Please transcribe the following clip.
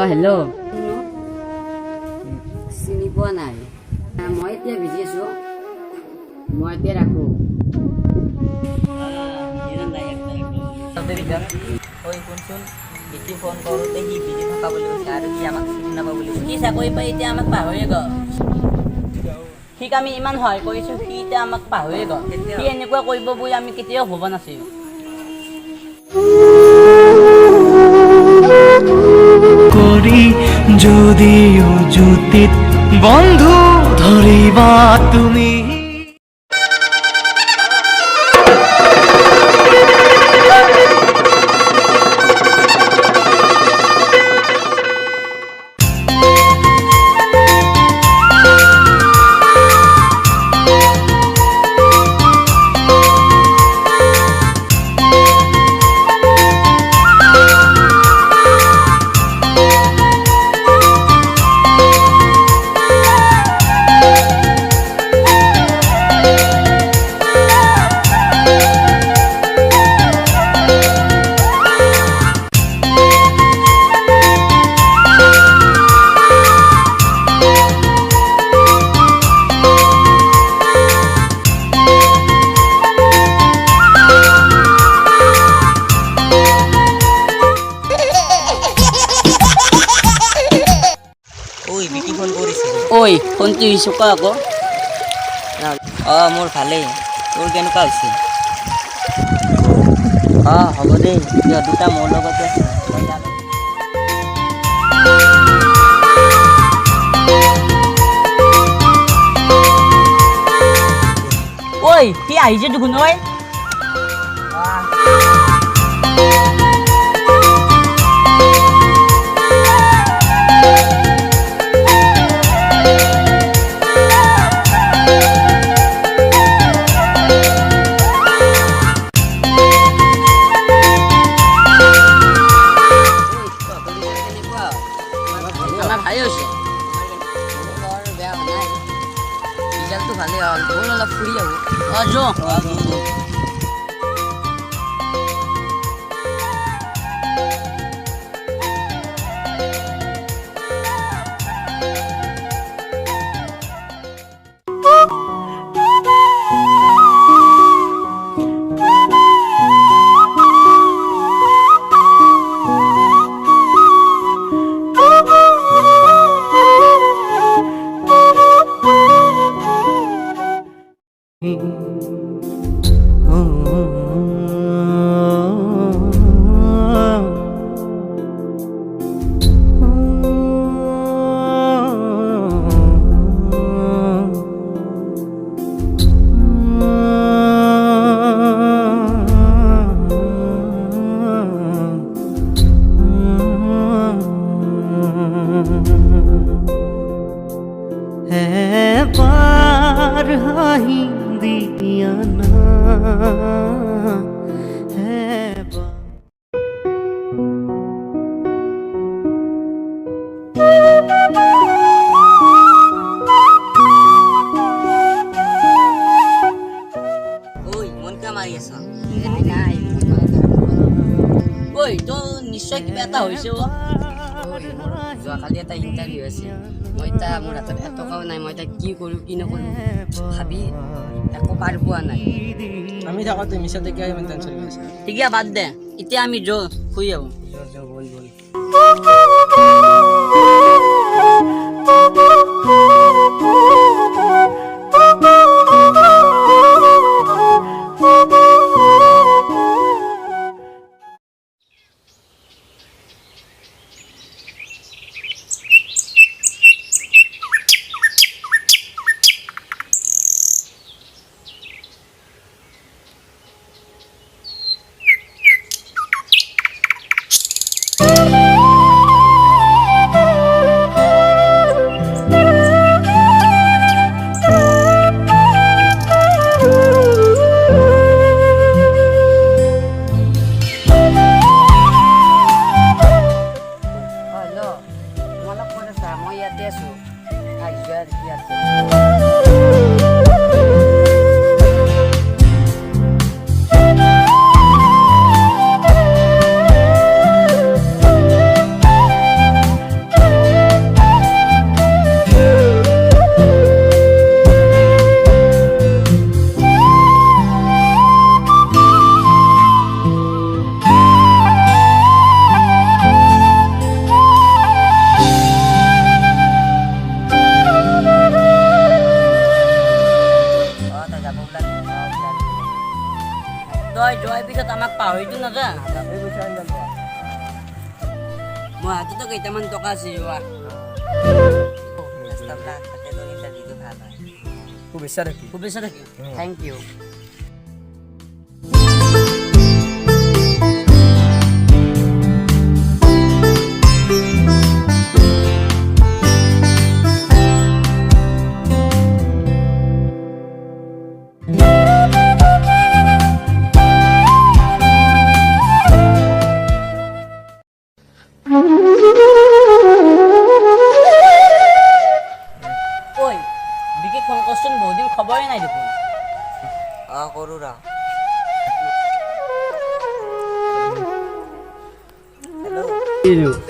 hello' চিনি পোৱা নাই মই এতিয়া বিজি আছোঁ মই এতিয়া ৰাখোঁ ঐ শুনচোন বিকি ফোন কৰোঁতে সি বিজি থকা বুলি কৈছে আৰু সি আমাক চিনি নাপাব বুলি কৈছে সি চাকৰি পাই এতিয়া আমাক পাহৰিয়ে গ'ল সিক আমি ইমান সহায় কৰিছোঁ সি এতিয়া আমাক পাহৰিয়ে গ'ল সি এনেকুৱা কৰিব বুলি আমি কেতিয়াও ভবা নাছিলোঁ কৰি যদিও জ্যোতিত বন্ধু ধৰিবা তুমি ঐ ফোনটো দিছোঁ ক আকৌ মোৰ ভালেই তোৰ কেনেকুৱা হৈছে হ'ব দেই সিহঁত দুটা মোৰ লগতে আছে ঐ সি আহিছে দেখোন ঐ ভালেই হৈছে বেয়া হোৱা নাই ৰিজাল্টটো ভালেই হ'ল ব'ল অলপ ফুৰি আহোঁ हाही दिया ना है নিশ্চয় কিবা এটা হৈছে যোৱাকালি এটা ইণ্টাৰভিউ আছে মই এতিয়া মোৰ হাতত এটকাও নাই মই এতিয়া কি কৰোঁ কি নকৰোঁ ভাবি একো পাৰ পোৱা নাই আমি থাকোঁতে মিছাতে কিয় ইমান টেনশ্যন লৈ আছা ঠিক আছে বাদ দে এতিয়া আমি শুই আহোঁ বল বল কেইটামান টকা আছে যোৱা তাতে তোৰ ইণ্টাৰভিউটো ভাল হয় শুভেচ্ছা থাকিল শুভেচ্ছা থাকিল থেংক ইউ ঐ বিকি ফোন কৰচোন বহুত দিন খবৰে নাই দেখোন কৰো ৰা হেল্ল'